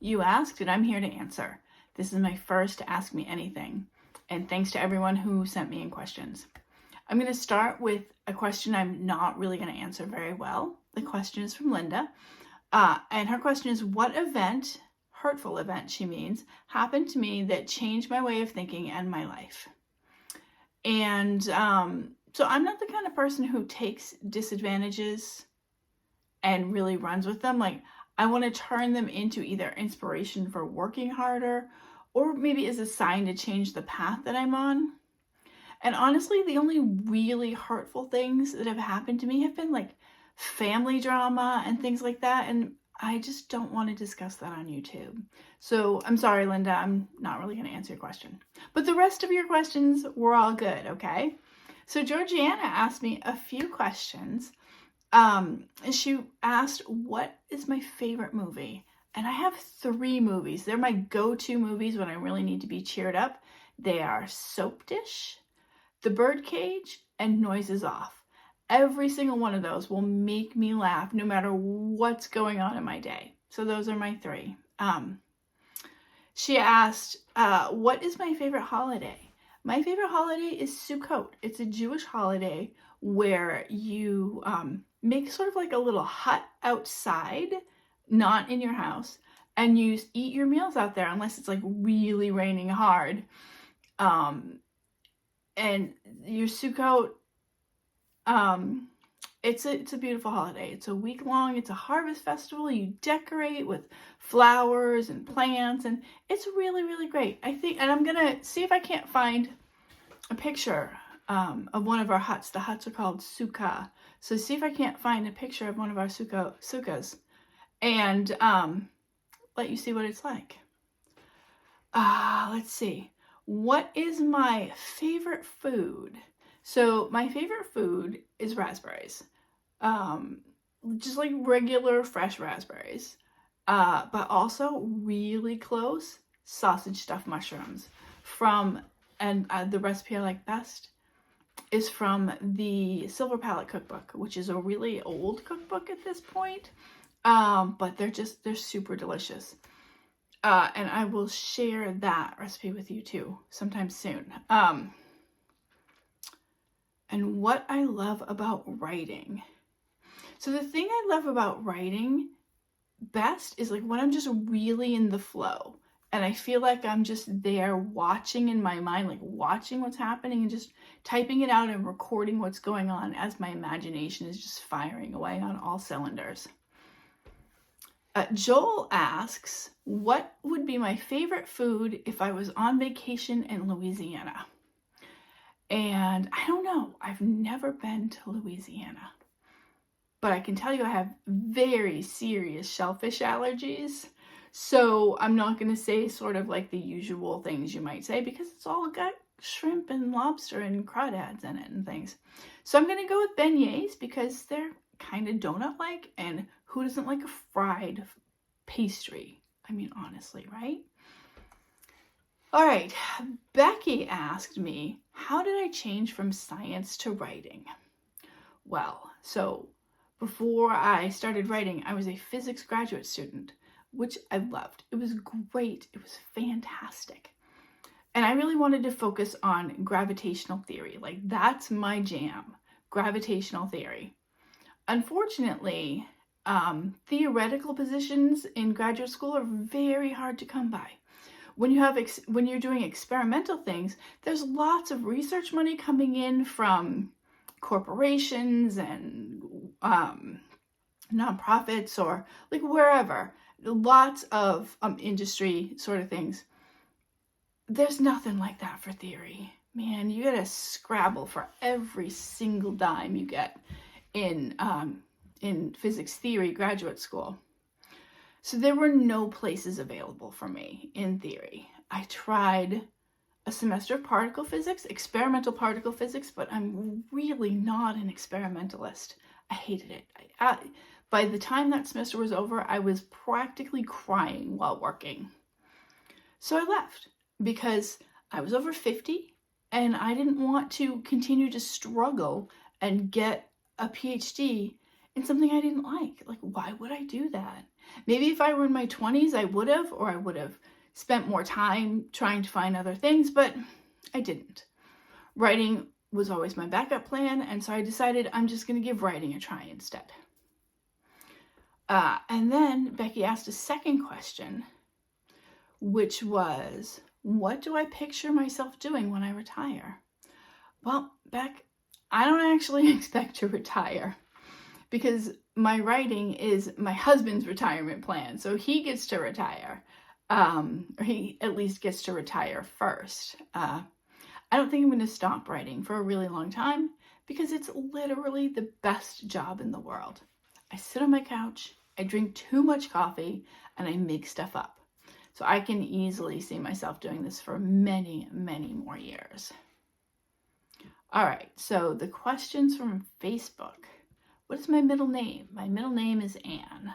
You asked, and I'm here to answer. This is my first Ask Me Anything, and thanks to everyone who sent me in questions. I'm going to start with a question I'm not really going to answer very well. The question is from Linda, and her question is, what event, hurtful event she means, happened to me that changed my way of thinking and my life? And so I'm not the kind of person who takes disadvantages and really runs with them. Like, I want to turn them into either inspiration for working harder or maybe as a sign to change the path that I'm on. And honestly, the only really hurtful things that have happened to me have been like family drama and things like that. And I just don't want to discuss that on YouTube. So I'm sorry, Linda, I'm not really going to answer your question. But the rest of your questions were all good, okay? So Georgiana asked me a few questions. And she asked, what is my favorite movie? And I have 3 movies. They're my go-to movies when I really need to be cheered up. They are Soap Dish, The Birdcage, and Noises Off. Every single one of those will make me laugh no matter what's going on in my day. So those are my 3. She asked, what is my favorite holiday? My favorite holiday is Sukkot. It's a Jewish holiday where you make sort of like a little hut outside, not in your house, and you eat your meals out there unless it's like really raining hard. And your Sukkot, it's a beautiful holiday. It's a week long. It's a harvest festival. You decorate with flowers and plants, and it's really, really great. I think, and I'm gonna see if I can't find a picture of one of our huts. The huts are called sukkah. So see if I can't find a picture of one of our sukkahs and let you see what it's like. Let's see. What is my favorite food? So my favorite food is raspberries. Just like regular fresh raspberries. But also really close sausage stuffed mushrooms from, and the recipe I like best is from the Silver Palette cookbook, which is a really old cookbook at this point. But they're super delicious. And I will share that recipe with you too sometime soon. And what I love about writing. So the thing I love about writing best is like when I'm just really in the flow and I feel like I'm just there watching in my mind, like watching what's happening and just typing it out and recording what's going on as my imagination is just firing away on all cylinders. Joel asks, what would be my favorite food if I was on vacation in Louisiana? And I don't know. I've never been to Louisiana. But I can tell you I have very serious shellfish allergies. So I'm not going to say sort of like the usual things you might say because it's all got shrimp and lobster and crawdads in it and things. So I'm going to go with beignets because they're kind of donut-like, and who doesn't like a fried pastry? I mean, honestly, right? All right, Becky asked me, how did I change from science to writing? Well, so before I started writing, I was a physics graduate student, which I loved. It was great. It was fantastic. And I really wanted to focus on gravitational theory. Like, that's my jam, gravitational theory. Unfortunately, theoretical positions in graduate school are very hard to come by. When you're doing experimental things, there's lots of research money coming in from corporations and nonprofits or like wherever. Lots of industry sort of things. There's nothing like that for theory. Man, you gotta scrabble for every single dime you get in physics theory graduate school. So there were no places available for me in theory. I tried a semester of particle physics, experimental particle physics, but I'm really not an experimentalist. I hated it. By the time that semester was over, I was practically crying while working. So I left because I was over 50 and I didn't want to continue to struggle and get a PhD in something I didn't like. Like, why would I do that? Maybe if I were in my 20s, I would have spent more time trying to find other things, but I didn't. Writing was always my backup plan, and so I decided I'm just going to give writing a try instead. And then Becky asked a second question, which was, what do I picture myself doing when I retire? Well, Beck, I don't actually expect to retire because my writing is my husband's retirement plan. So he gets to retire, or he at least gets to retire first. I don't think I'm going to stop writing for a really long time because it's literally the best job in the world. I sit on my couch, I drink too much coffee, and I make stuff up. So I can easily see myself doing this for many, many more years. All right, so the questions from Facebook. What is my middle name? My middle name is Anne.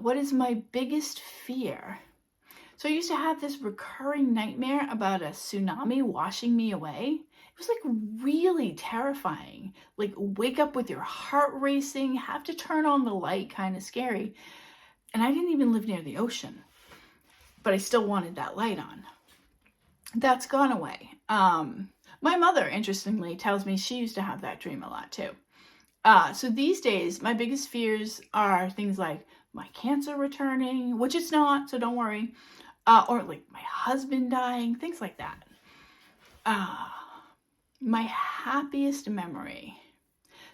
What is my biggest fear? So I used to have this recurring nightmare about a tsunami washing me away. It was like really terrifying. Like wake up with your heart racing, have to turn on the light, kind of scary. And I didn't even live near the ocean, but I still wanted that light on. That's gone away. My mother, interestingly, tells me she used to have that dream a lot too. So these days, my biggest fears are things like my cancer returning, which it's not, so don't worry. Or like my husband dying, things like that. My happiest memory.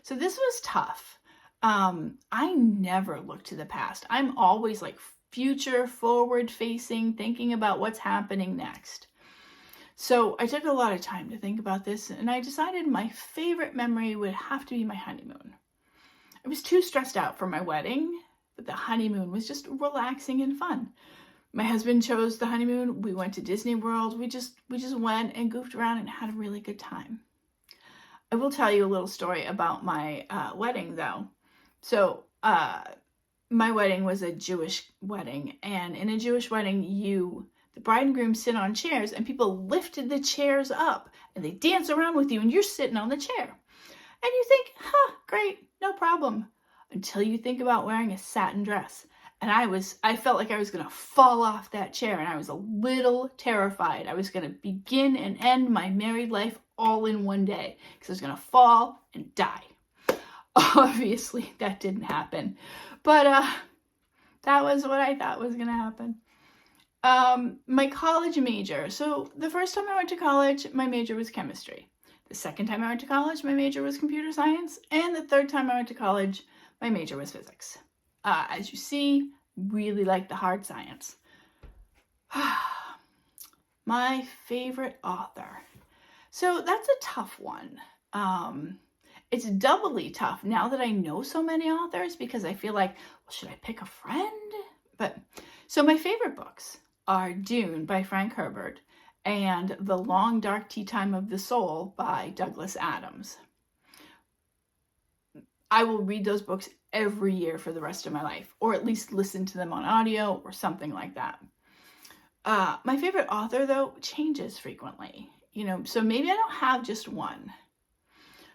So this was tough. I never look to the past. I'm always like future forward facing, thinking about what's happening next. So I took a lot of time to think about this, and I decided my favorite memory would have to be my honeymoon. I was too stressed out for my wedding, but the honeymoon was just relaxing and fun. My husband chose the honeymoon. We went to Disney World. We just went and goofed around and had a really good time. I will tell you a little story about my wedding, though. So my wedding was a Jewish wedding, and in a Jewish wedding, the bride and groom sit on chairs, and people lifted the chairs up, and they dance around with you, and you're sitting on the chair. And you think, great, no problem, until you think about wearing a satin dress. And I felt like I was going to fall off that chair, and I was a little terrified. I was going to begin and end my married life all in one day, because I was going to fall and die. Obviously, that didn't happen, but that was what I thought was going to happen. My college major. So the first time I went to college, my major was chemistry. The second time I went to college, my major was computer science. And the third time I went to college, my major was physics. As you see, really like the hard science. My favorite author. So that's a tough one. It's doubly tough now that I know so many authors, because I feel like, well, should I pick a friend? So my favorite books are Dune by Frank Herbert and The Long Dark Tea Time of the Soul by Douglas Adams. I will read those books every year for the rest of my life, or at least listen to them on audio or something like that. My favorite author, though, changes frequently. So maybe I don't have just one.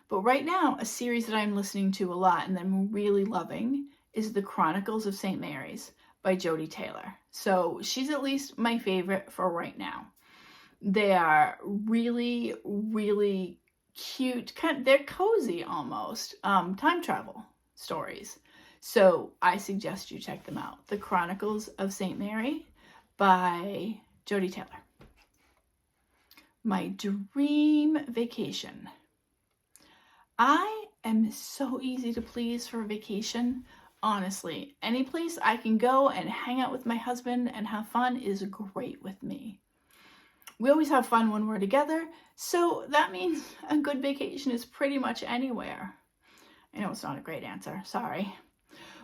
But right now, a series that I'm listening to a lot and that I'm really loving is The Chronicles of St. Mary's by Jodi Taylor. So she's at least my favorite for right now. They are really, really cute. They're cozy almost. Time travel stories. So I suggest you check them out. The Chronicles of St. Mary by Jodi Taylor. My dream vacation. I am so easy to please for a vacation. Honestly, any place I can go and hang out with my husband and have fun is great with me. We always have fun when we're together, so that means a good vacation is pretty much anywhere. I know it's not a great answer, sorry.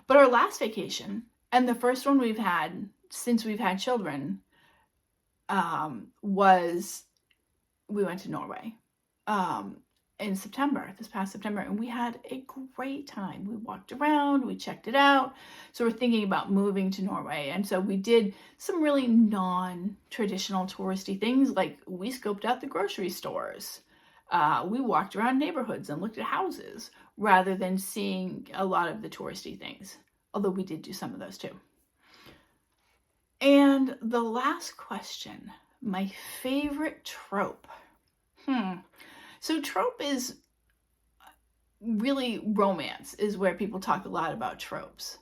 But our last vacation, and the first one we've had since we've had children, was we went to Norway. In this past September, and we had a great time. We walked around, we checked it out. So we're thinking about moving to Norway. And so we did some really non-traditional touristy things, like we scoped out the grocery stores. We walked around neighborhoods and looked at houses rather than seeing a lot of the touristy things. although we did do some of those too. And the last question, my favorite trope. So trope is really romance is where people talk a lot about tropes.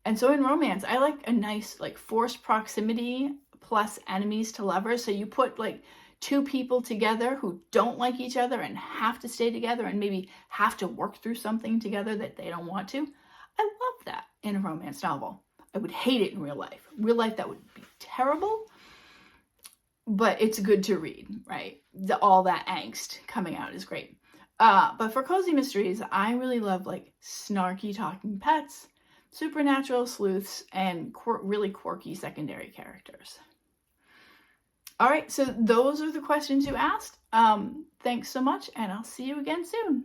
And so in romance, I like a nice like forced proximity plus enemies to lovers. So you put like two people together who don't like each other and have to stay together and maybe have to work through something together that they don't want to. I love that in a romance novel. I would hate it in real life. Real life, that would be terrible, but it's good to read, right? All that angst coming out is great. But for cozy mysteries, I really love like snarky talking pets, supernatural sleuths, and really quirky secondary characters. All right, so those are the questions you asked. Thanks so much, and I'll see you again soon.